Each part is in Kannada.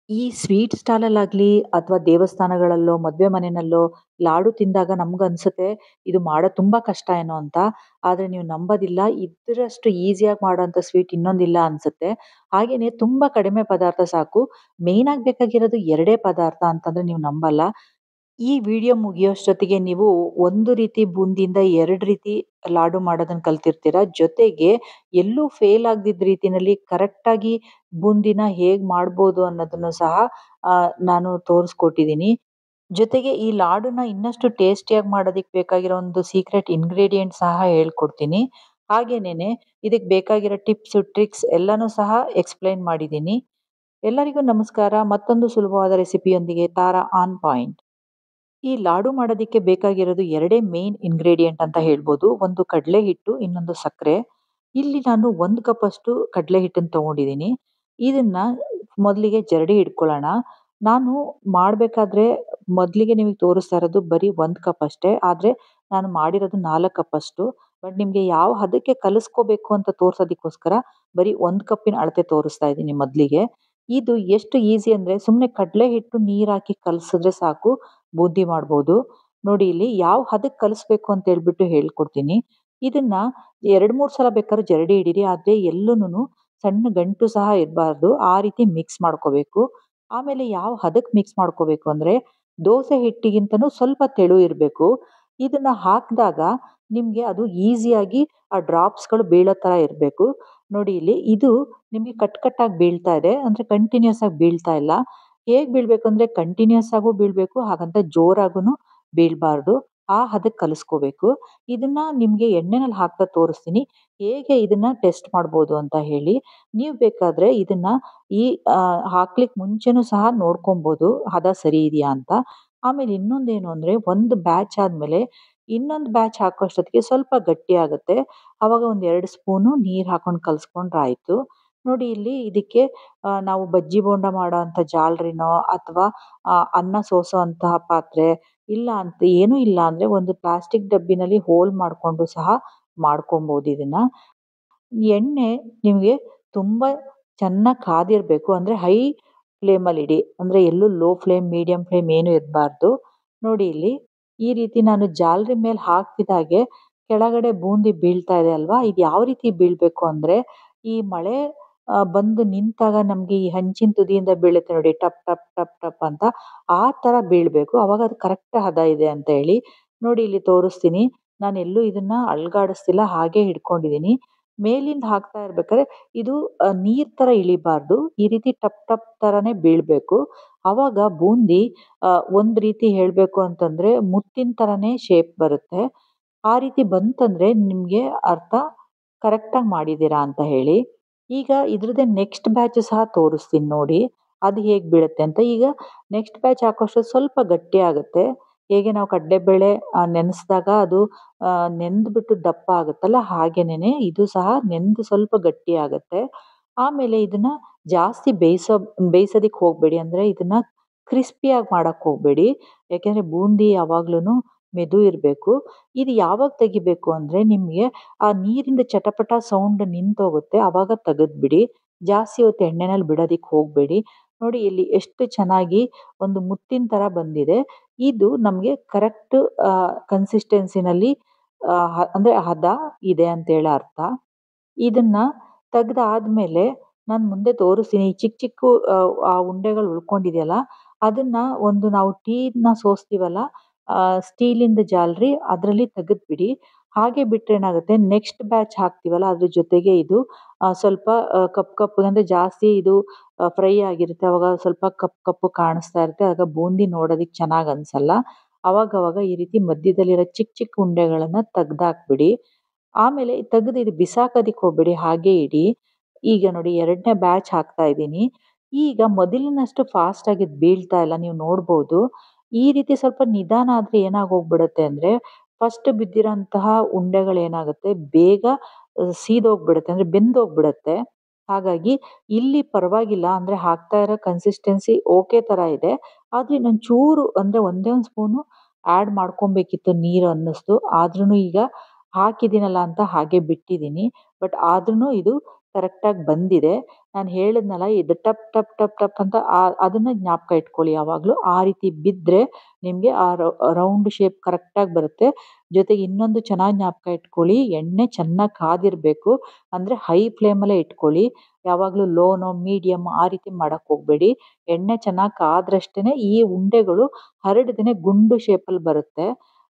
ಈ ಸ್ವೀಟ್ ಸ್ಟಾಲಲ್ಲಾಗ್ಲಿ ಅಥವಾ ದೇವಸ್ಥಾನಗಳಲ್ಲೋ, ಮದ್ವೆ ಮನೆನಲ್ಲೋ ಲಾಡು ತಿಂದಾಗ ನಮ್ಗನ್ಸುತ್ತೆ ಇದು ಮಾಡೋದು ತುಂಬಾ ಕಷ್ಟ ಏನೋ ಅಂತ. ಆದ್ರೆ ನೀವು ನಂಬೋದಿಲ್ಲ ಇದ್ರಷ್ಟು ಈಸಿಯಾಗಿ ಮಾಡೋಂಥ ಸ್ವೀಟ್ ಇನ್ನೊಂದಿಲ್ಲ ಅನ್ಸುತ್ತೆ. ಹಾಗೇನೆ ತುಂಬಾ ಕಡಿಮೆ ಪದಾರ್ಥ ಸಾಕು. ಮೇಯ್ನಾಗಿ ಬೇಕಾಗಿರೋದು 2 ಪದಾರ್ಥ ಅಂತಂದ್ರೆ ನೀವು ನಂಬಲ್ಲ. ಈ ವಿಡಿಯೋ ಮುಗಿಯೋಷ್ಟೊತ್ತಿಗೆ ನೀವು ಒಂದು ರೀತಿ ಬೂಂದಿಯಿಂದ 2 ರೀತಿ ಲಾಡು ಮಾಡೋದನ್ನ ಕಲ್ತಿರ್ತೀರ. ಜೊತೆಗೆ ಎಲ್ಲೂ ಫೇಲ್ ಆಗದಿದ್ದ ರೀತಿನಲ್ಲಿ ಕರೆಕ್ಟಾಗಿ ಬೂಂದಿನ ಹೇಗ್ ಮಾಡ್ಬೋದು ಅನ್ನೋದನ್ನು ಸಹ ನಾನು ತೋರಿಸ್ಕೊಟ್ಟಿದ್ದೀನಿ. ಜೊತೆಗೆ ಈ ಲಾಡುನ ಇನ್ನಷ್ಟು ಟೇಸ್ಟಿಯಾಗಿ ಮಾಡೋದಕ್ಕೆ ಬೇಕಾಗಿರೋ ಒಂದು ಸೀಕ್ರೆಟ್ ಇಂಗ್ರೀಡಿಯೆಂಟ್ ಸಹ ಹೇಳ್ಕೊಡ್ತೀನಿ. ಹಾಗೇನೇನೆ ಇದಕ್ಕೆ ಬೇಕಾಗಿರೋ ಟಿಪ್ಸು, ಟ್ರಿಕ್ಸ್ ಎಲ್ಲಾನು ಸಹ ಎಕ್ಸ್‌ಪ್ಲೈನ್ ಮಾಡಿದ್ದೀನಿ. ಎಲ್ಲರಿಗೂ ನಮಸ್ಕಾರ. ಮತ್ತೊಂದು ಸುಲಭವಾದ ರೆಸಿಪಿಯೊಂದಿಗೆ ತಾರಾ ಆನ್ ಪಾಯಿಂಟ್. ಈ ಲಾಡು ಮಾಡೋದಕ್ಕೆ ಬೇಕಾಗಿರೋದು 2 ಮೇನ್ ಇಂಗ್ರೀಡಿಯೆಂಟ್ ಅಂತ ಹೇಳ್ಬೋದು. ಒಂದು ಕಡಲೆ ಹಿಟ್ಟು, ಇನ್ನೊಂದು ಸಕ್ಕರೆ. ಇಲ್ಲಿ ನಾನು 1 ಕಪ್ಪಷ್ಟು ಕಡಲೆ ಹಿಟ್ಟನ್ನ ತಗೊಂಡಿದ್ದೀನಿ. ಇದನ್ನ ಮೊದಲಿಗೆ ಜರಡಿ ಇಟ್ಕೊಳ್ಳೋಣ. ನಾನು ಮಾಡಬೇಕಾದ್ರೆ ಮೊದಲಿಗೆ ನಿಮಗೆ ತೋರಿಸ್ತಾ ಇರೋದು ಬರೀ 1 ಕಪ್ ಅಷ್ಟೇ. ಆದ್ರೆ ನಾನು ಮಾಡಿರೋದು 4 ಕಪ್ಪಷ್ಟು. ಬಟ್ ನಿಮ್ಗೆ ಯಾವ ಹದಕ್ಕೆ ಕಲಿಸ್ಕೋಬೇಕು ಅಂತ ತೋರ್ಸೋದಕ್ಕೋಸ್ಕರ ಬರೀ 1 ಕಪ್ಪಿನ ಅಳತೆ ತೋರಿಸ್ತಾ ಇದ್ದೀನಿ ಮೊದಲಿಗೆ. ಇದು ಎಷ್ಟು ಈಸಿ ಅಂದ್ರೆ ಸುಮ್ನೆ ಕಡಲೆ ಹಿಟ್ಟು ನೀರ್ ಹಾಕಿ ಕಲಸಿದ್ರೆ ಸಾಕು ಬೂಂದಿ ಮಾಡ್ಬೋದು. ನೋಡಿ ಇಲ್ಲಿ ಯಾವ ಹದಕ್ಕೆ ಕಲಿಸ್ಬೇಕು ಅಂತ ಹೇಳ್ಬಿಟ್ಟು ಹೇಳ್ಕೊಡ್ತೀನಿ. ಇದನ್ನ 2, 3 ಸಲ ಬೇಕಾದ್ರೆ ಜರಡಿ ಹಿಡೀರಿ. ಆದ್ರೆ ಎಲ್ಲೂನುನು ಸಣ್ಣ ಗಂಟು ಸಹ ಇರಬಾರ್ದು. ಆ ರೀತಿ ಮಿಕ್ಸ್ ಮಾಡ್ಕೋಬೇಕು. ಆಮೇಲೆ ಯಾವ ಹದಕ್ಕೆ ಮಿಕ್ಸ್ ಮಾಡ್ಕೋಬೇಕು ಅಂದ್ರೆ ದೋಸೆ ಹಿಟ್ಟಿಗಿಂತನೂ ಸ್ವಲ್ಪ ತೆಳು ಇರಬೇಕು. ಇದನ್ನ ಹಾಕಿದಾಗ ನಿಮ್ಗೆ ಅದು ಈಸಿಯಾಗಿ ಆ ಡ್ರಾಪ್ಸ್‌ಗಳು ಬೀಳೋ ತರ ಇರಬೇಕು. ನೋಡಿ ಇಲ್ಲಿ ಇದು ನಿಮ್ಗೆ ಕಟ್ ಕಟ್ಟಾಗಿ ಬೀಳ್ತಾ ಇದೆ. ಅಂದ್ರೆ ಕಂಟಿನ್ಯೂಯಸ್ ಆಗಿ ಬೀಳ್ತಾ ಇಲ್ಲ. ಹೇಗ್ ಬೀಳ್ಬೇಕು ಅಂದ್ರೆ ಕಂಟಿನ್ಯೂಯಸ್ ಆಗೂ ಬೀಳ್ಬೇಕು. ಹಾಗಂತ ಜೋರಾಗುನು ಬೀಳ್ಬಾರ್ದು. ಆ ಹದಕ್ಕೆ ಕಲಿಸ್ಕೋಬೇಕು. ಇದನ್ನ ನಿಮ್ಗೆ ಎಣ್ಣೆನಲ್ಲಿ ಹಾಕ್ತಾ ತೋರಿಸ್ತೀನಿ. ಹೇಗೆ ಇದನ್ನ ಟೆಸ್ಟ್ ಮಾಡ್ಬೋದು ಅಂತ ಹೇಳಿ. ನೀವು ಬೇಕಾದ್ರೆ ಇದನ್ನ ಈ ಹಾಕ್ಲಿಕ್ ಮುಂಚೆನೂ ಸಹ ನೋಡ್ಕೊಂಬೋದು ಹದ ಸರಿ ಇದೆಯಾ ಅಂತ. ಆಮೇಲೆ ಇನ್ನೊಂದೇನು ಅಂದ್ರೆ ಒಂದು ಬ್ಯಾಚ್ ಆದ್ಮೇಲೆ ಇನ್ನೊಂದು ಬ್ಯಾಚ್ ಹಾಕೋಷ್ಟೊತ್ತಿಗೆ ಸ್ವಲ್ಪ ಗಟ್ಟಿ ಆಗುತ್ತೆ. ಅವಾಗ ಒಂದ್ 2 ಸ್ಪೂನು ನೀರ್ ಹಾಕೊಂಡ್ ಕಲ್ಸ್ಕೊಂಡ್ರಾಯ್ತು. ನೋಡಿ ಇಲ್ಲಿ ಇದಕ್ಕೆ ನಾವು ಬಜ್ಜಿ ಬೋಂಡ ಮಾಡೋಂಥ ಜಾಲರಿನೋ ಅಥವಾ ಅನ್ನ ಸೋಸೋಂತಹ ಪಾತ್ರೆ ಇಲ್ಲ ಅಂತ ಏನೂ ಇಲ್ಲ ಅಂದ್ರೆ ಒಂದು ಪ್ಲಾಸ್ಟಿಕ್ ಡಬ್ಬಿನಲ್ಲಿ ಹೋಲ್ ಮಾಡ್ಕೊಂಡು ಸಹ ಮಾಡ್ಕೊಂಬೋದು ಇದನ್ನ. ಎಣ್ಣೆ ನಿಮ್ಗೆ ತುಂಬಾ ಚೆನ್ನಾಗ್ ಕಾದಿರ್ಬೇಕು. ಅಂದ್ರೆ ಹೈ ಫ್ಲೇಮಲ್ಲಿ ಇಡಿ. ಅಂದ್ರೆ ಎಲ್ಲೂ ಲೋ ಫ್ಲೇಮ್, ಮೀಡಿಯಂ ಫ್ಲೇಮ್ ಏನು ಇರ್ಬಾರ್ದು. ನೋಡಿ ಇಲ್ಲಿ ಈ ರೀತಿ ನಾನು ಜಾಲರಿ ಮೇಲೆ ಹಾಕ್ತಿದ್ದಾಗೆ ಕೆಳಗಡೆ ಬೂಂದಿ ಬೀಳ್ತಾ ಇದೆ ಅಲ್ವಾ? ಇದು ಯಾವ ರೀತಿ ಬೀಳ್ಬೇಕು ಅಂದ್ರೆ ಈ ಮಳೆ ಬಂದು ನಿಂತಾಗ ನಮ್ಗೆ ಈ ಹಂಚಿನ ತುದಿಯಿಂದ ಬೀಳುತ್ತೆ ನೋಡಿ ಟಪ್ ಟಪ್ ಟಪ್ ಟಪ್ ಅಂತ ಆ ತರ ಬೀಳ್ಬೇಕು. ಅವಾಗ ಅದು ಕರೆಕ್ಟ್ ಹದ ಇದೆ ಅಂತ ಹೇಳಿ. ನೋಡಿ ಇಲ್ಲಿ ತೋರಿಸ್ತೀನಿ. ನಾನೆಲ್ಲೂ ಇದನ್ನ ಅಲ್ಗಾಡಿಸ್ತಿಲ್ಲ ಹಾಗೆ ಹಿಡ್ಕೊಂಡಿದ್ದೀನಿ. ಮೇಲಿಂದ ಹಾಕ್ತಾ ಇರ್ಬೇಕಾದ್ರೆ ಇದು ನೀರ್ ತರ ಇಳಿಬಾರ್ದು. ಈ ರೀತಿ ಟಪ್ ಟಪ್ ತರಾನೇ ಬೀಳ್ಬೇಕು. ಅವಾಗ ಬೂಂದಿ ಒಂದ್ ರೀತಿ ಹೇಳ್ಬೇಕು ಅಂತಂದ್ರೆ ಮುತ್ತಿನ ತರಾನೇ ಶೇಪ್ ಬರುತ್ತೆ. ಆ ರೀತಿ ಬಂತಂದ್ರೆ ನಿಮ್ಗೆ ಅರ್ಥ ಕರೆಕ್ಟಾಗಿ ಮಾಡಿದೀರಾ ಅಂತ ಹೇಳಿ. ಈಗ ಇದ್ರದ್ದೇ ನೆಕ್ಸ್ಟ್ ಬ್ಯಾಚ್ ಸಹ ತೋರಿಸ್ತೀನಿ ನೋಡಿ. ಅದು ಹೇಗ್ ಬೀಳುತ್ತೆ ಅಂತ. ಈಗ ನೆಕ್ಸ್ಟ್ ಬ್ಯಾಚ್ ಹಾಕೋಷ್ಟರಲ್ಲಿ ಸ್ವಲ್ಪ ಗಟ್ಟಿ ಆಗುತ್ತೆ. ಹೇಗೆ ನಾವು ಕಡ್ಲೆಬೇಳೆ ನೆನೆಸಿದಾಗ ಅದು ನೆಂದ್ಬಿಟ್ಟು ದಪ್ಪ ಆಗುತ್ತಲ್ಲ ಹಾಗೇನೇನೆ ಇದು ಸಹ ನೆಂದು ಸ್ವಲ್ಪ ಗಟ್ಟಿ ಆಗುತ್ತೆ. ಆಮೇಲೆ ಇದನ್ನ ಜಾಸ್ತಿ ಬೇಯಿಸೋದಕ್ಕೆ ಹೋಗ್ಬೇಡಿ. ಅಂದ್ರೆ ಇದನ್ನ ಕ್ರಿಸ್ಪಿಯಾಗಿ ಮಾಡಕ್ ಹೋಗ್ಬೇಡಿ. ಯಾಕೆಂದ್ರೆ ಬೂಂದಿ ಯಾವಾಗ್ಲೂನು ಮೆದು ಇರ್ಬೇಕು. ಇದು ಯಾವಾಗ ತೆಗಿಬೇಕು ಅಂದ್ರೆ ನಿಮ್ಗೆ ಆ ನೀರಿಂದ ಚಟಪಟ ಸೌಂಡ್ ನಿಂತೋಗುತ್ತೆ. ಅವಾಗ ತೆಗೆದ್ಬಿಡಿ. ಜಾಸ್ತಿ ಹೊತ್ತು ಎಣ್ಣೆನಲ್ಲಿ ಬಿಡೋದಿಕ್ ಹೋಗ್ಬೇಡಿ. ನೋಡಿ ಇಲ್ಲಿ ಎಷ್ಟು ಚೆನ್ನಾಗಿ ಒಂದು ಮುತ್ತಿನ ತರ ಬಂದಿದೆ. ಇದು ನಮ್ಗೆ ಕರೆಕ್ಟ್ ಕನ್ಸಿಸ್ಟೆನ್ಸಿನಲ್ಲಿ ಅಂದ್ರೆ ಹದ ಇದೆ ಅಂತೇಳಿ ಅರ್ಥ. ಇದನ್ನ ತೆಗ್ದಾದ್ಮೇಲೆ ನಾನ್ ಮುಂದೆ ತೋರಿಸ್ತೀನಿ. ಈ ಚಿಕ್ಕ ಚಿಕ್ಕ ಆ ಉಂಡೆಗಳು ಉಳ್ಕೊಂಡಿದೆಯಲ್ಲ ಅದನ್ನ ಒಂದು ನಾವು ಟೀನ ಸೋಸ್ತೀವಲ್ಲ ಸ್ಟೀಲಿಂದ ಜಾಲರಿ ಅದ್ರಲ್ಲಿ ತೆಗೆದ್ಬಿಡಿ. ಹಾಗೆ ಬಿಟ್ರೆ ಏನಾಗುತ್ತೆ ನೆಕ್ಸ್ಟ್ ಬ್ಯಾಚ್ ಹಾಕ್ತೀವಲ್ಲ ಅದ್ರ ಜೊತೆಗೆ ಇದು ಸ್ವಲ್ಪ ಕಪ್ಪು ಕಪ್ಪು ಅಂದ್ರೆ ಜಾಸ್ತಿ ಇದು ಫ್ರೈ ಆಗಿರುತ್ತೆ. ಅವಾಗ ಸ್ವಲ್ಪ ಕಪ್ಪು ಕಪ್ಪು ಕಾಣಿಸ್ತಾ ಇರುತ್ತೆ. ಆಗ ಬೂಂದಿ ನೋಡೋದಿಕ್ ಚೆನ್ನಾಗ್ ಅನ್ಸಲ್ಲ. ಅವಾಗವಾಗ ಈ ರೀತಿ ಮಧ್ಯದಲ್ಲಿರೋ ಚಿಕ್ಕ ಚಿಕ್ಕ ಉಂಡೆಗಳನ್ನ ತೆಗ್ದಾಕ್ಬಿಡಿ. ಆಮೇಲೆ ತೆಗ್ದು ಇದು ಬಿಸಾಕೋದಿಕ್ ಹೋಗ್ಬೇಡಿ ಹಾಗೆ ಇಡಿ. ಈಗ ನೋಡಿ 2ನೇ ಬ್ಯಾಚ್ ಹಾಕ್ತಾ ಇದ್ದೀನಿ. ಈಗ ಮೊದಲಿನಷ್ಟು ಫಾಸ್ಟ್ ಆಗಿ ಇದ್ ಬೀಳ್ತಾ ಇಲ್ಲ ನೀವು ನೋಡ್ಬೋದು. ಈ ರೀತಿ ಸ್ವಲ್ಪ ನಿಧಾನ ಆದ್ರೆ ಏನಾಗೋಗ್ಬಿಡುತ್ತೆ ಅಂದ್ರೆ ಫಸ್ಟ್ ಬಿದ್ದಿರೋಂತಹ ಉಂಡೆಗಳೇನಾಗುತ್ತೆ ಬೇಗ ಸೀದೋಗ್ಬಿಡುತ್ತೆ ಅಂದ್ರೆ ಬೆಂದೋಗ್ಬಿಡುತ್ತೆ. ಹಾಗಾಗಿ ಇಲ್ಲಿ ಪರವಾಗಿಲ್ಲ ಅಂದ್ರೆ ಹಾಕ್ತಾ ಇರೋ ಕನ್ಸಿಸ್ಟೆನ್ಸಿ ಓಕೆ ತರ ಇದೆ. ಆದ್ರೆ ಇನ್ನೊಂದ್ ಚೂರು ಅಂದ್ರೆ ಒಂದೇ ಒಂದ್ ಸ್ಪೂನು ಆಡ್ ಮಾಡ್ಕೊಬೇಕಿತ್ತು ನೀರು ಅನ್ನಿಸ್ತು. ಆದ್ರೂನು ಈಗ ಹಾಕಿದ್ದೀನಲ್ಲ ಅಂತ ಹಾಗೆ ಬಿಟ್ಟಿದ್ದೀನಿ. ಬಟ್ ಆದ್ರೂನು ಇದು ಕರೆಕ್ಟಾಗಿ ಬಂದಿದೆ. ನಾನು ಹೇಳಿದ್ನಲ್ಲ ಇದು ಟಪ್ ಟಪ್ ಟಪ್ ಟಪ್ ಅಂತ ಅದನ್ನ ಜ್ಞಾಪಕ ಇಟ್ಕೊಳ್ಳಿ ಯಾವಾಗಲೂ. ಆ ರೀತಿ ಬಿದ್ದರೆ ನಿಮಗೆ ಆ ರೌಂಡ್ ಶೇಪ್ ಕರೆಕ್ಟಾಗಿ ಬರುತ್ತೆ. ಜೊತೆಗೆ ಇನ್ನೊಂದು ಚೆನ್ನಾಗಿ ಜ್ಞಾಪಕ ಇಟ್ಕೊಳ್ಳಿ, ಎಣ್ಣೆ ಚೆನ್ನಾಗಿ ಕಾದಿರಬೇಕು. ಅಂದರೆ ಹೈ ಫ್ಲೇಮಲ್ಲೇ ಇಟ್ಕೊಳ್ಳಿ. ಯಾವಾಗಲೂ ಲೋನೋ, ಮೀಡಿಯಮ್ ಆ ರೀತಿ ಮಾಡಕ್ಕೆ ಹೋಗಬೇಡಿ. ಎಣ್ಣೆ ಚೆನ್ನಾಗಿ ಕಾದ್ರಷ್ಟೇ ಈ ಉಂಡೆಗಳು ಹರಡದೇನೆ ಗುಂಡು ಶೇಪಲ್ಲಿ ಬರುತ್ತೆ.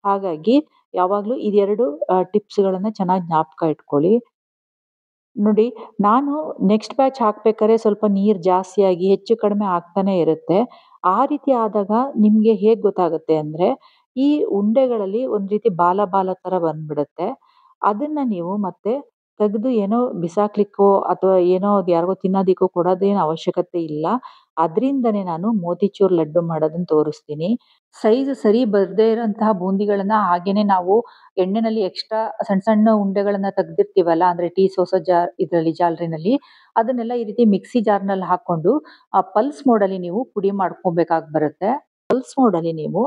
ಹಾಗಾಗಿ ಯಾವಾಗಲೂ ಇದೆರಡು ಟಿಪ್ಸ್‌ಗಳನ್ನ ಚೆನ್ನಾಗಿ ಜ್ಞಾಪಕ ಇಟ್ಕೊಳ್ಳಿ. ನೋಡಿ, ನಾನು ನೆಕ್ಸ್ಟ್ ಬ್ಯಾಚ್ ಹಾಕ್ಬೇಕಾದ್ರೆ ಸ್ವಲ್ಪ ನೀರು ಜಾಸ್ತಿಯಾಗಿ ಹೆಚ್ಚು ಕಡಿಮೆ ಆಗ್ತಾನೆ ಇರುತ್ತೆ. ಆ ರೀತಿ ಆದಾಗ ನಿಮ್ಗೆ ಹೇಗ್ ಗೊತ್ತಾಗುತ್ತೆ ಅಂದ್ರೆ, ಈ ಉಂಡೆಗಳಲ್ಲಿ ಒಂದ್ ರೀತಿ ಬಾಲ ಬಾಲ ತರ ಬಂದ್ಬಿಡುತ್ತೆ. ಅದನ್ನ ನೀವು ಮತ್ತೆ ತೆಗ್ದು ಏನೋ ಬಿಸಾಕ್ಲಿಕ್ಕೋ ಅಥವಾ ಏನೋ ಅದ್ ಯಾರಿಗೋ ತಿನ್ನೋದಿಕ್ಕೋ ಕೊಡೋದೇನು ಅವಶ್ಯಕತೆ ಇಲ್ಲ. ಅದ್ರಿಂದನೇ ನಾನು ಮೋತಿಚೂರ್ ಲಡ್ಡು ಮಾಡೋದನ್ನ ತೋರಿಸ್ತೀನಿ. ಸೈಜ್ ಸರಿ ಬರ್ದೇ ಇರೋಂತಹ ಬೂಂದಿಗಳನ್ನ ಹಾಗೇನೆ ನಾವು ಎಣ್ಣೆನಲ್ಲಿ ಎಕ್ಸ್ಟ್ರಾ ಸಣ್ಣ ಸಣ್ಣ ಉಂಡೆಗಳನ್ನ ತೆಗ್ದಿರ್ತೀವಲ್ಲ, ಅಂದ್ರೆ ಟೀ ಸೋಸೋ ಜಾರ್ ಇದ್ರಲ್ಲಿ ಜಾಲರಿನಲ್ಲಿ, ಅದನ್ನೆಲ್ಲ ಈ ರೀತಿ ಮಿಕ್ಸಿ ಜಾರ್‌ನಲ್ಲಿ ಹಾಕೊಂಡು ಪಲ್ಸ್ ಮೋಡಲ್ಲಿ ನೀವು ಪುಡಿ ಮಾಡ್ಕೋಬೇಕಾಗಿ ಬರುತ್ತೆ. ಪಲ್ಸ್ ಮೋಡಲ್ಲಿ ನೀವು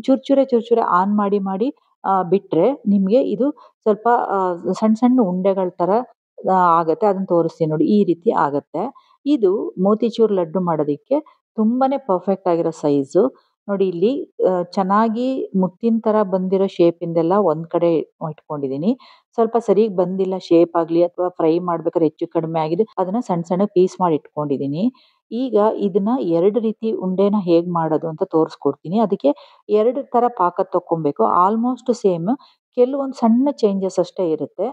ಚೂರ್ ಚೂರೆ ಆನ್ ಮಾಡಿ ಮಾಡಿ ಬಿಟ್ರೆ ನಿಮ್ಗೆ ಇದು ಸ್ವಲ್ಪ ಸಣ್ಣ ಸಣ್ಣ ಉಂಡೆಗಳ ತರ ಆಗತ್ತೆ. ಅದನ್ನ ತೋರಿಸ್ತೀನಿ ನೋಡಿ. ಈ ರೀತಿ ಆಗತ್ತೆ. ಇದು ಮೋತಿಚೂರ್ ಲಡ್ಡು ಮಾಡೋದಿಕ್ಕೆ ತುಂಬಾನೇ ಪರ್ಫೆಕ್ಟ್ ಆಗಿರೋ ಸೈಜು. ನೋಡಿ ಇಲ್ಲಿ ಚೆನ್ನಾಗಿ ಮುತ್ತಿನ ತರ ಬಂದಿರೋ ಶೇಪಿಂದೆಲ್ಲ ಒಂದ್ ಕಡೆ ಇಟ್ಕೊಂಡಿದೀನಿ. ಸ್ವಲ್ಪ ಸರಿಗ್ ಬಂದಿಲ್ಲ ಶೇಪ್ ಆಗ್ಲಿ ಅಥವಾ ಫ್ರೈ ಮಾಡ್ಬೇಕಾದ್ರೆ ಹೆಚ್ಚು ಕಡಿಮೆ ಆಗಿದೆ, ಅದನ್ನ ಸಣ್ಣ ಸಣ್ಣ ಪೀಸ್ ಮಾಡಿ ಇಟ್ಕೊಂಡಿದೀನಿ. ಈಗ ಇದನ್ನ 2 ರೀತಿ ಉಂಡೆನ ಹೇಗ್ ಮಾಡೋದು ಅಂತ ತೋರಿಸ್ಕೊಡ್ತೀನಿ. ಅದಕ್ಕೆ 2 ತರ ಪಾಕ ತಕ್ಕೊಬೇಕು. Almost same. ಕೆಲವೊಂದ್ ಸಣ್ಣ ಚೇಂಜಸ್ ಅಷ್ಟೇ ಇರುತ್ತೆ.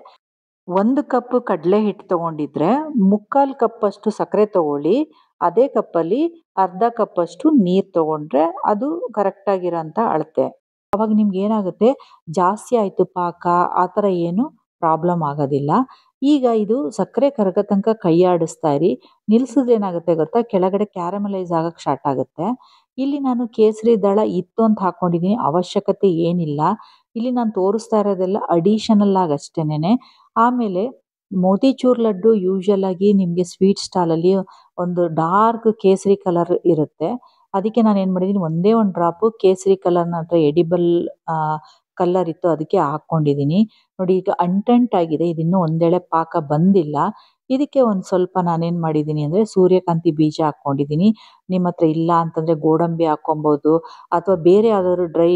1 ಕಪ್ ಕಡ್ಲೆ ಹಿಟ್ಟು ತಗೊಂಡಿದ್ರೆ, 3/4 ಕಪ್ಪಷ್ಟು ಸಕ್ಕರೆ ತಗೊಳ್ಳಿ. ಅದೇ ಕಪ್ಪಲ್ಲಿ ಅರ್ಧ ಕಪ್ಪಷ್ಟು ನೀರ್ ತಗೊಂಡ್ರೆ ಅದು ಕರೆಕ್ಟ್ ಆಗಿರೋಂಥ ಅಳತೆ. ಅವಾಗ ನಿಮ್ಗೇನಾಗುತ್ತೆ, ಜಾಸ್ತಿ ಆಯ್ತು ಪಾಕ ಆ ಥರ ಏನು ಪ್ರಾಬ್ಲಮ್ ಆಗೋದಿಲ್ಲ. ಈಗ ಇದು ಸಕ್ಕರೆ ಕರಗೋ ತನಕ ಕೈ ಆಡಿಸ್ತಾ ಇರಿ. ನಿಲ್ಸಿದ್ರೆ ಏನಾಗುತ್ತೆ ಗೊತ್ತಾ, ಕೆಳಗಡೆ ಕ್ಯಾರಮಲೈಸ್ ಆಗಕ್ಕೆ ಸ್ಟಾರ್ಟ್ ಆಗುತ್ತೆ. ಇಲ್ಲಿ ನಾನು ಕೇಸರಿ ದಳ ಇತ್ತು ಅಂತ ಹಾಕೊಂಡಿದೀನಿ, ಅವಶ್ಯಕತೆ ಏನಿಲ್ಲ. ಇಲ್ಲಿ ನಾನು ತೋರಿಸ್ತಾ ಇರೋದೆಲ್ಲ ಅಡಿಷನಲ್ ಆಗಿ ಅಷ್ಟೇನೆ. ಆಮೇಲೆ ಮೋತಿಚೂರ್ ಲಡ್ಡು ಯೂಶುವಲ್ ಆಗಿ ನಿಮಗೆ ಸ್ವೀಟ್ ಸ್ಟಾಲಲ್ಲಿ ಒಂದು ಡಾರ್ಕ್ ಕೇಸರಿ ಕಲರ್ ಇರುತ್ತೆ. ಅದಕ್ಕೆ ನಾನು ಏನು ಮಾಡಿದ್ದೀನಿ, ಒಂದೇ ಒಂದು ಡ್ರಾಪು ಕೇಸರಿ ಕಲರ್ ನನ್ನ ಹತ್ರ ಎಡಿಬಲ್ ಕಲರ್ ಇತ್ತು, ಅದಕ್ಕೆ ಹಾಕ್ಕೊಂಡಿದ್ದೀನಿ. ನೋಡಿ ಈಗ ಅಂಟಂಟಾಗಿದೆ, ಇದಿನ್ನೂ ಒಂದೆಳೆ ಪಾಕ ಬಂದಿಲ್ಲ. ಇದಕ್ಕೆ ಒಂದು ಸ್ವಲ್ಪ ನಾನೇನು ಮಾಡಿದ್ದೀನಿ ಅಂದರೆ ಸೂರ್ಯಕಾಂತಿ ಬೀಜ ಹಾಕ್ಕೊಂಡಿದ್ದೀನಿ. ನಿಮ್ಮ ಹತ್ರ ಇಲ್ಲ ಅಂತಂದರೆ ಗೋಡಂಬಿ ಹಾಕ್ಕೊಬೋದು ಅಥವಾ ಬೇರೆ ಯಾವ್ದಾದ್ರು ಡ್ರೈ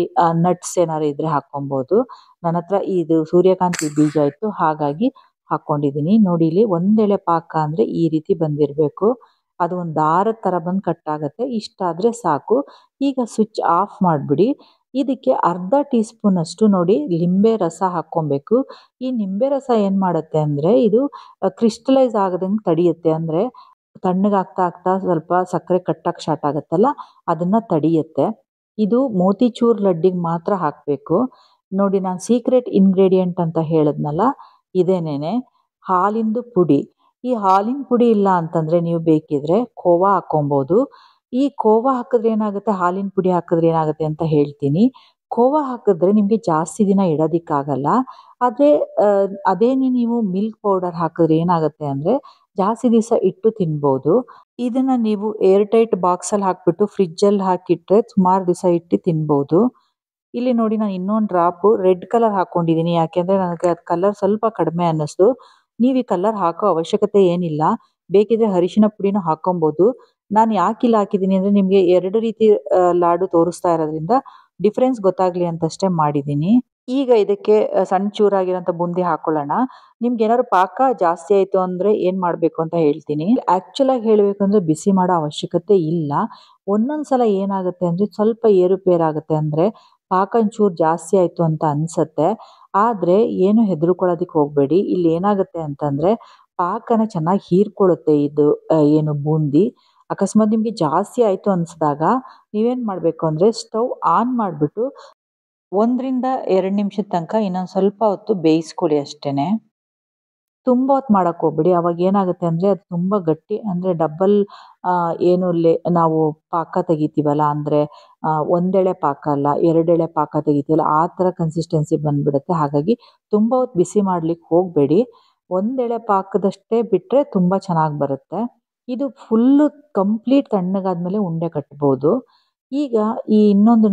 ನಟ್ಸ್ ಏನಾದ್ರು ಇದ್ದರೆ ಹಾಕ್ಕೊಬೋದು. ನನ್ನ ಹತ್ರ ಇದು ಸೂರ್ಯಕಾಂತಿ ಬೀಜ ಇತ್ತು, ಹಾಗಾಗಿ ಹಾಕ್ಕೊಂಡಿದ್ದೀನಿ. ನೋಡಿ ಇಲ್ಲಿ ಒಂದೆಳೆ ಪಾಕ ಅಂದರೆ ಈ ರೀತಿ ಬಂದಿರಬೇಕು. ಅದು ಒಂದು ದಾರದ ಥರ ಬಂದು ಕಟ್ ಆಗುತ್ತೆ. ಇಷ್ಟಾದರೆ ಸಾಕು. ಈಗ ಸ್ವಿಚ್ ಆಫ್ ಮಾಡಿಬಿಡಿ. ಇದಕ್ಕೆ ಅರ್ಧ ಟೀ ಸ್ಪೂನಷ್ಟು ನೋಡಿ ಲಿಂಬೆ ರಸ ಹಾಕ್ಕೊಬೇಕು. ಈ ನಿಂಬೆ ರಸ ಏನು ಮಾಡುತ್ತೆ ಅಂದರೆ ಇದು ಕ್ರಿಸ್ಟಲೈಸ್ ಆಗದಂಗೆ ತಡೆಯುತ್ತೆ. ಅಂದರೆ ತಣ್ಣಗಾಗ್ತಾ ಆಗ್ತಾ ಸ್ವಲ್ಪ ಸಕ್ಕರೆ ಕಟ್ಟಕ್ಕೆ ಸ್ಟಾರ್ಟ್ ಆಗುತ್ತಲ್ಲ, ಅದನ್ನು ತಡೆಯುತ್ತೆ. ಇದು ಮೋತಿಚೂರ್ ಲಡ್ಡಿಗೆ ಮಾತ್ರ ಹಾಕಬೇಕು. ನೋಡಿ ನಾನು ಸೀಕ್ರೆಟ್ ಇಂಗ್ರೀಡಿಯೆಂಟ್ ಅಂತ ಹೇಳಿದ್ನಲ್ಲ, ಇದೇನೇನೆ ಹಾಲಿಂದು ಪುಡಿ. ಈ ಹಾಲಿನ ಪುಡಿ ಇಲ್ಲ ಅಂತಂದರೆ ನೀವು ಬೇಕಿದ್ರೆ ಖೋವಾ ಹಾಕ್ಕೊಬೋದು. ಈ ಖೋವಾ ಹಾಕಿದ್ರೆ ಏನಾಗುತ್ತೆ, ಹಾಲಿನ ಪುಡಿ ಹಾಕಿದ್ರೆ ಏನಾಗುತ್ತೆ ಅಂತ ಹೇಳ್ತೀನಿ. ಖೋವಾ ಹಾಕಿದ್ರೆ ನಿಮಗೆ ಜಾಸ್ತಿ ದಿನ ಇಡೋದಕ್ಕಾಗಲ್ಲ. ಆದರೆ ಅದೇನೇ ನೀವು ಮಿಲ್ಕ್ ಪೌಡರ್ ಹಾಕಿದ್ರೆ ಏನಾಗುತ್ತೆ ಅಂದರೆ ಜಾಸ್ತಿ ದಿವಸ ಇಟ್ಟು ತಿನ್ಬೋದು. ಇದನ್ನು ನೀವು ಏರ್ ಟೈಟ್ ಬಾಕ್ಸಲ್ಲಿ ಹಾಕಿಬಿಟ್ಟು ಫ್ರಿಜ್ಜಲ್ಲಿ ಹಾಕಿಟ್ರೆ ಸುಮಾರು ದಿವಸ ಇಟ್ಟು ತಿನ್ಬೋದು. ಇಲ್ಲಿ ನೋಡಿ ನಾನು ಇನ್ನೊಂದು ಡ್ರಾಪು ರೆಡ್ ಕಲರ್ ಹಾಕ್ಕೊಂಡಿದ್ದೀನಿ. ಯಾಕೆಂದರೆ ನನಗೆ ಅದು ಕಲರ್ ಸ್ವಲ್ಪ ಕಡಿಮೆ ಅನ್ನಿಸ್ತು. ನೀವು ಈ ಕಲರ್ ಹಾಕೋ ಅವಶ್ಯಕತೆ ಏನಿಲ್ಲ. ಬೇಕಿದ್ರೆ ಅರಿಶಿನ ಪುಡಿನೂ ಹಾಕ್ಕೊಬೋದು. ನಾನು ಯಾಕಿಲ್ಲಿ ಹಾಕಿದ್ದೀನಿ ಅಂದರೆ ನಿಮಗೆ 2 ರೀತಿ ಲಾಡು ತೋರಿಸ್ತಾ ಇರೋದ್ರಿಂದ ಡಿಫ್ರೆನ್ಸ್ ಗೊತ್ತಾಗಲಿ ಅಂತಷ್ಟೇ ಮಾಡಿದ್ದೀನಿ. ಈಗ ಇದಕ್ಕೆ ಸಣ್ಣ ಚೂರಾಗಿರೋಂಥ ಬೂಂದಿ ಹಾಕ್ಕೊಳ್ಳೋಣ. ನಿಮ್ಗೇನಾದ್ರು ಪಾಕ ಜಾಸ್ತಿ ಆಯಿತು ಅಂದರೆ ಏನು ಮಾಡಬೇಕು ಅಂತ ಹೇಳ್ತೀನಿ. ಆ್ಯಕ್ಚುಲಾಗಿ ಹೇಳಬೇಕು ಅಂದರೆ ಬಿಸಿ ಮಾಡೋ ಅವಶ್ಯಕತೆ ಇಲ್ಲ. ಒಂದೊಂದು ಸಲ ಏನಾಗುತ್ತೆ ಅಂದರೆ ಸ್ವಲ್ಪ ಏರುಪೇರಾಗುತ್ತೆ. ಅಂದರೆ ಪಾಕ ಒಂಚೂರು ಜಾಸ್ತಿ ಆಯಿತು ಅಂತ ಅನಿಸತ್ತೆ. ಆದರೆ ಏನು ಹೆದರ್ಕೊಳ್ಳೋದಕ್ಕೆ ಹೋಗಬೇಡಿ. ಇಲ್ಲಿ ಏನಾಗುತ್ತೆ ಅಂತಂದರೆ ಪಾಕನ ಚೆನ್ನಾಗಿ ಹೀರ್ಕೊಳ್ಳುತ್ತೆ ಇದು ಏನು ಬೂಂದಿ. ಅಕಸ್ಮಾತ್ ನಿಮಗೆ ಜಾಸ್ತಿ ಆಯಿತು ಅನಿಸಿದಾಗ ನೀವೇನು ಮಾಡಬೇಕು ಅಂದರೆ ಸ್ಟವ್ ಆನ್ ಮಾಡಿಬಿಟ್ಟು 1 ರಿಂದ 2 ನಿಮಿಷದ ತನಕ ಇನ್ನೊಂದು ಸ್ವಲ್ಪ ಹೊತ್ತು ಬೇಯಿಸ್ಕೊಳ್ಳಿ ಅಷ್ಟೇನೆ. ತುಂಬ ಹೊತ್ತು ಮಾಡಕ್ಕೆ ಹೋಗ್ಬೇಡಿ. ಅವಾಗ ಏನಾಗುತ್ತೆ ಅಂದರೆ ಅದು ತುಂಬ ಗಟ್ಟಿ, ಅಂದರೆ ಡಬಲ್ ಏನು ನಾವು ಪಾಕ ತೆಗಿತೀವಲ್ಲ, ಅಂದರೆ ಒಂದೆಳೆ ಪಾಕ ಅಲ್ಲ 2 ಎಳೆ ಪಾಕ ತೆಗಿತೀವಲ್ಲ, ಆ ಥರ ಕನ್ಸಿಸ್ಟೆನ್ಸಿ ಬಂದುಬಿಡುತ್ತೆ. ಹಾಗಾಗಿ ತುಂಬ ಹೊತ್ತು ಬಿಸಿ ಮಾಡ್ಲಿಕ್ಕೆ ಹೋಗಬೇಡಿ. ಒಂದೆಳೆ ಪಾಕದಷ್ಟೇ ಬಿಟ್ಟರೆ ತುಂಬ ಚೆನ್ನಾಗಿ ಬರುತ್ತೆ. ಇದು ಫುಲ್ಲು ಕಂಪ್ಲೀಟ್ ತಣ್ಣಗಾದ್ಮೇಲೆ ಉಂಡೆ ಕಟ್ಬೋದು. ಈಗ ಈ ಇನ್ನೊಂದು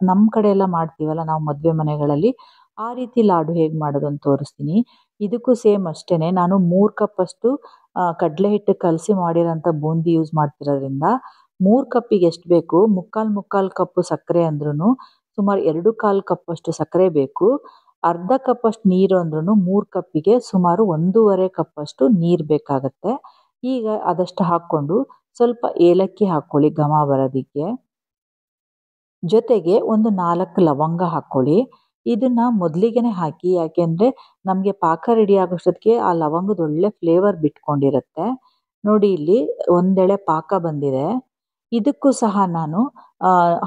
ನಮ್ಮ ಕಡೆ ಎಲ್ಲ ಮಾಡ್ತೀವಲ್ಲ ನಾವು ಮದುವೆ ಮನೆಗಳಲ್ಲಿ, ಆ ರೀತಿ ಲಾಡು ಹೇಗೆ ಮಾಡೋದು ಅಂತ ತೋರಿಸ್ತೀನಿ. ಇದಕ್ಕೂ ಸೇಮ್ ಅಷ್ಟೇನೆ. ನಾನು 3 ಕಪ್ಪಷ್ಟು ಕಡಲೆ ಹಿಟ್ಟು ಕಲಸಿ ಮಾಡಿರೋಂಥ ಬೂಂದಿ ಯೂಸ್ ಮಾಡ್ತಿರೋದ್ರಿಂದ 3 ಕಪ್ಪಿಗೆ ಎಷ್ಟು ಬೇಕು ಮುಕ್ಕಾಲು ಕಪ್ಪು ಸಕ್ಕರೆ ಅಂದ್ರೂ ಸುಮಾರು 2 1/4 ಕಪ್ಪಷ್ಟು ಸಕ್ಕರೆ ಬೇಕು. ಅರ್ಧ ಕಪ್ಪಷ್ಟು ನೀರು ಅಂದ್ರೂ 3 ಕಪ್ಪಿಗೆ ಸುಮಾರು 1 1/2 ಕಪ್ಪಷ್ಟು ನೀರು ಬೇಕಾಗತ್ತೆ. ಈಗ ಅದಷ್ಟು ಹಾಕ್ಕೊಂಡು ಸ್ವಲ್ಪ ಏಲಕ್ಕಿ ಹಾಕ್ಕೊಳ್ಳಿ ಘಮ ಬರೋದಕ್ಕೆ. ಜೊತೆಗೆ ಒಂದು 4 ಲವಂಗ ಹಾಕ್ಕೊಳ್ಳಿ. ಇದನ್ನ ಮೊದಲಿಗೆನೆ ಹಾಕಿ ಯಾಕೆಂದರೆ ನಮಗೆ ಪಾಕ ರೆಡಿ ಆಗೋಷ್ಟೊತ್ತಿಗೆ ಆ ಲವಂಗದ ಒಳ್ಳೆ ಫ್ಲೇವರ್ ಬಿಟ್ಕೊಂಡಿರುತ್ತೆ. ನೋಡಿ ಇಲ್ಲಿ ಒಂದೆಳೆ ಪಾಕ ಬಂದಿದೆ. ಇದಕ್ಕೂ ಸಹ ನಾನು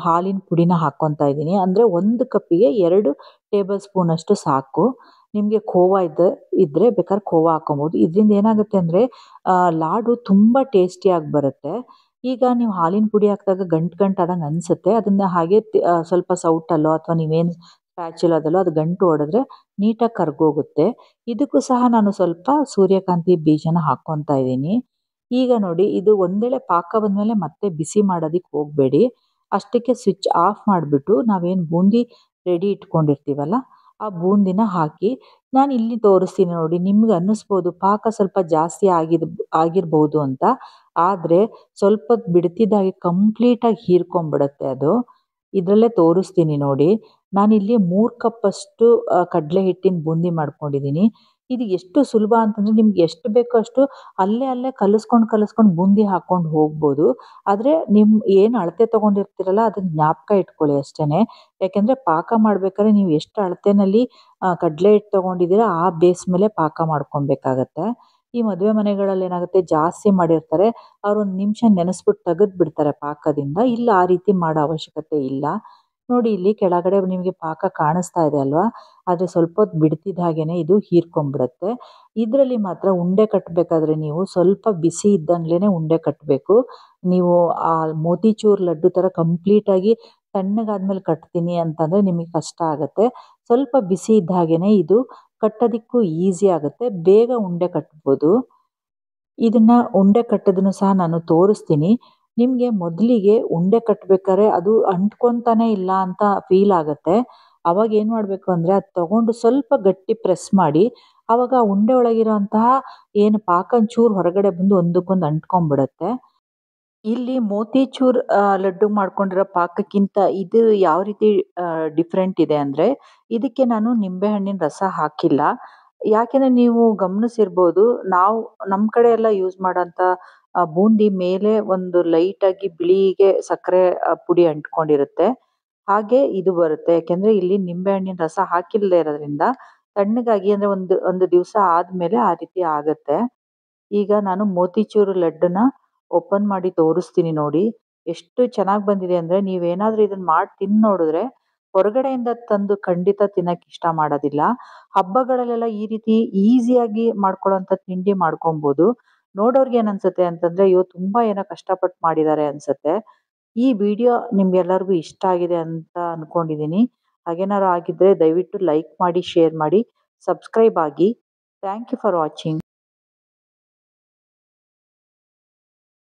ಹಾಲಿನ ಪುಡಿನ ಹಾಕ್ಕೊತಾ ಇದ್ದೀನಿ. ಅಂದರೆ 1 ಕಪ್ಪಿಗೆ 2 ಟೇಬಲ್ ಸ್ಪೂನಷ್ಟು ಸಾಕು. ನಿಮಗೆ ಖೋವಾ ಇದ್ದರೆ ಬೇಕಾದ್ರೆ ಖೋವಾ ಹಾಕ್ಕೊಬೋದು. ಇದರಿಂದ ಏನಾಗುತ್ತೆ ಅಂದರೆ ಲಾಡು ತುಂಬ ಟೇಸ್ಟಿಯಾಗಿ ಬರುತ್ತೆ. ಈಗ ನೀವು ಹಾಲಿನ ಪುಡಿ ಹಾಕಿದಾಗ ಗಂಟು ಆದಂಗೆ ಅನಿಸುತ್ತೆ. ಅದನ್ನು ಹಾಗೆ ಸ್ವಲ್ಪ ಸೌಟಲ್ಲೋ ಅಥವಾ ನೀವೇನು ಸ್ಪ್ಯಾಚುಲಾದಲ್ಲೋ ಅದು ಗಂಟು ಹೊಡೆದ್ರೆ ನೀಟಾಗಿ ಕರಗೋಗುತ್ತೆ. ಇದಕ್ಕೂ ಸಹ ನಾನು ಸ್ವಲ್ಪ ಸೂರ್ಯಕಾಂತಿ ಬೀಜನ ಹಾಕ್ಕೊತಾ ಇದ್ದೀನಿ. ಈಗ ನೋಡಿ ಇದು ಒಂದೆಳೆ ಪಾಕ ಬಂದಮೇಲೆ ಮತ್ತೆ ಬಿಸಿ ಮಾಡೋದಕ್ಕೆ ಹೋಗಬೇಡಿ. ಅಷ್ಟಕ್ಕೆ ಸ್ವಿಚ್ ಆಫ್ ಮಾಡಿಬಿಟ್ಟು ನಾವೇನು ಬೂಂದಿ ರೆಡಿ ಇಟ್ಕೊಂಡಿರ್ತೀವಲ್ಲ ಆ ಬೂಂದಿನ ಹಾಕಿ ನಾನು ಇಲ್ಲಿ ತೋರಿಸ್ತೀನಿ ನೋಡಿ. ನಿಮ್ಗೆ ಅನ್ನಿಸ್ಬೋದು ಪಾಕ ಸ್ವಲ್ಪ ಜಾಸ್ತಿ ಆಗಿರ್ಬೋದು ಅಂತ. ಆದರೆ ಸ್ವಲ್ಪ ಹೊತ್ತು ಬಿಡ್ತಿದ್ದಾಗೆ ಕಂಪ್ಲೀಟಾಗಿ ಹೀರ್ಕೊಂಬಿಡುತ್ತೆ ಅದು. ಇದರಲ್ಲೇ ತೋರಿಸ್ತೀನಿ ನೋಡಿ. ನಾನಿಲ್ಲಿ 3 ಕಪ್ಪಷ್ಟು ಕಡಲೆ ಹಿಟ್ಟಿನ ಬೂಂದಿ ಮಾಡ್ಕೊಂಡಿದ್ದೀನಿ. ಇದು ಎಷ್ಟು ಸುಲಭ ಅಂತಂದರೆ ನಿಮ್ಗೆ ಎಷ್ಟು ಬೇಕೋ ಅಷ್ಟು ಅಲ್ಲೇ ಕಲಿಸ್ಕೊಂಡು ಬೂಂದಿ ಹಾಕ್ಕೊಂಡು ಹೋಗ್ಬೋದು. ಆದರೆ ನಿಮ್ಮ ಏನು ಅಳತೆ ತೊಗೊಂಡಿರ್ತೀರಲ್ಲ ಅದನ್ನ ಜ್ಞಾಪಕ ಇಟ್ಕೊಳ್ಳಿ ಅಷ್ಟೇ. ಯಾಕೆಂದರೆ ಪಾಕ ಮಾಡ್ಬೇಕಾದ್ರೆ ನೀವು ಎಷ್ಟು ಅಳತೆನಲ್ಲಿ ಕಡಲೆ ಹಿಟ್ಟು ತೊಗೊಂಡಿದ್ದೀರ ಆ ಬೇಸ್ ಮೇಲೆ ಪಾಕ ಮಾಡ್ಕೊಬೇಕಾಗತ್ತೆ. ಈ ಮದುವೆ ಮನೆಗಳಲ್ಲಿ ಏನಾಗುತ್ತೆ ಜಾಸ್ತಿ ಮಾಡಿರ್ತಾರೆ. ಅವ್ರು ಒಂದು ನಿಮಿಷ ನೆನೆಸ್ಬಿಟ್ಟು ತೆಗೆದ್ಬಿಡ್ತಾರೆ ಪಾಕದಿಂದ. ಇಲ್ಲಿ ಆ ರೀತಿ ಮಾಡೋ ಅವಶ್ಯಕತೆ ಇಲ್ಲ. ನೋಡಿ ಇಲ್ಲಿ ಕೆಳಗಡೆ ನಿಮಗೆ ಪಾಕ ಕಾಣಿಸ್ತಾ ಇದೆ ಅಲ್ವಾ? ಆದರೆ ಸ್ವಲ್ಪ ಹೊತ್ತು ಬಿಡ್ತಿದ್ದ ಹಾಗೇನೆ ಇದು ಹೀರ್ಕೊಂಬಿಡುತ್ತೆ. ಇದರಲ್ಲಿ ಮಾತ್ರ ಉಂಡೆ ಕಟ್ಟಬೇಕಾದ್ರೆ ನೀವು ಸ್ವಲ್ಪ ಬಿಸಿ ಇದ್ದಂಗ್ಲೇ ಉಂಡೆ ಕಟ್ಟಬೇಕು. ನೀವು ಆ ಮೋತಿಚೂರ್ ಲಡ್ಡು ಥರ ಕಂಪ್ಲೀಟಾಗಿ ತಣ್ಣಗಾದ್ಮೇಲೆ ಕಟ್ತೀನಿ ಅಂತಂದರೆ ನಿಮಗೆ ಕಷ್ಟ ಆಗುತ್ತೆ. ಸ್ವಲ್ಪ ಬಿಸಿ ಇದ್ದ ಹಾಗೇನೆ ಇದು ಕಟ್ಟೋದಕ್ಕೂ ಈಸಿ ಆಗುತ್ತೆ. ಬೇಗ ಉಂಡೆ ಕಟ್ಬೋದು. ಇದನ್ನ ಉಂಡೆ ಕಟ್ಟೋದನ್ನು ಸಹ ನಾನು ತೋರಿಸ್ತೀನಿ. ನಿಮಗೆ ಮೊದಲಿಗೆ ಉಂಡೆ ಕಟ್ಟಬೇಕಾದ್ರೆ ಅದು ಅಂಟ್ಕೊತಾನೆ ಇಲ್ಲ ಅಂತ ಫೀಲ್ ಆಗುತ್ತೆ. ಆವಾಗ ಏನು ಮಾಡಬೇಕು ಅಂದರೆ ಅದು ತಗೊಂಡು ಸ್ವಲ್ಪ ಗಟ್ಟಿ ಪ್ರೆಸ್ ಮಾಡಿ ಆವಾಗ ಆ ಉಂಡೆ ಒಳಗಿರೋಂತಹ ಏನು ಪಾಕ ಒಂಚೂರು ಹೊರಗಡೆ ಬಂದು ಒಂದಕ್ಕೊಂದು ಅಂಟ್ಕೊಂಡ್ಬಿಡುತ್ತೆ. ಇಲ್ಲಿ ಮೋತಿಚೂರ್ ಲಡ್ಡು ಮಾಡ್ಕೊಂಡಿರೋ ಪಾಕಕ್ಕಿಂತ ಇದು ಯಾವ ರೀತಿ ಡಿಫ್ರೆಂಟ್ ಇದೆ ಅಂದರೆ ಇದಕ್ಕೆ ನಾನು ನಿಂಬೆಹಣ್ಣಿನ ರಸ ಹಾಕಿಲ್ಲ. ಯಾಕೆಂದರೆ ನೀವು ಗಮನಿಸಿರ್ಬೋದು ನಮ್ಮ ಕಡೆ ಎಲ್ಲ ಯೂಸ್ ಮಾಡೋಂಥ ಬೂಂದಿ ಮೇಲೆ ಒಂದು ಲೈಟಾಗಿ ಬಿಳಿಗೆ ಸಕ್ಕರೆ ಪುಡಿ ಅಂಟ್ಕೊಂಡಿರುತ್ತೆ. ಹಾಗೆ ಇದು ಬರುತ್ತೆ. ಯಾಕೆಂದರೆ ಇಲ್ಲಿ ನಿಂಬೆಹಣ್ಣಿನ ರಸ ಹಾಕಿಲ್ಲದೆ ಇರೋದ್ರಿಂದ ತಣ್ಣಗಾಗಿ ಅಂದರೆ ಒಂದು ದಿವಸ ಆದಮೇಲೆ ಆ ರೀತಿ ಆಗುತ್ತೆ. ಈಗ ನಾನು ಮೋತಿಚೂರ್ ಲಡ್ಡುನ ಓಪನ್ ಮಾಡಿ ತೋರಿಸ್ತೀನಿ ನೋಡಿ. ಎಷ್ಟು ಚೆನ್ನಾಗಿ ಬಂದಿದೆ ಅಂದರೆ ನೀವೇನಾದರೂ ಇದನ್ನು ಮಾಡಿ ತಿಂದು ನೋಡಿದ್ರೆ ಹೊರಗಡೆಯಿಂದ ತಂದು ಖಂಡಿತ ತಿನ್ನಕ್ಕೆ ಇಷ್ಟ ಮಾಡೋದಿಲ್ಲ. ಹಬ್ಬಗಳಲ್ಲೆಲ್ಲ ಈ ರೀತಿ ಈಸಿಯಾಗಿ ಮಾಡ್ಕೊಳ್ಳೋಂಥ ತಿಂಡಿ ಮಾಡ್ಕೊಬೋದು. ನೋಡೋರ್ಗೆ ಏನು ಅನ್ಸುತ್ತೆ ಅಂತಂದರೆ ಅಯ್ಯೋ ತುಂಬ ಏನೋ ಕಷ್ಟಪಟ್ಟು ಮಾಡಿದ್ದಾರೆ ಅನ್ಸುತ್ತೆ. ಈ ವಿಡಿಯೋ ನಿಮ್ಗೆಲ್ಲರಿಗೂ ಇಷ್ಟ ಆಗಿದೆ ಅಂತ ಅಂದ್ಕೊಂಡಿದ್ದೀನಿ. ಹಾಗೇನಾದ್ರು ಆಗಿದ್ದರೆ ದಯವಿಟ್ಟು ಲೈಕ್ ಮಾಡಿ, ಶೇರ್ ಮಾಡಿ, ಸಬ್ಸ್ಕ್ರೈಬ್ ಆಗಿ. Thank you for watching.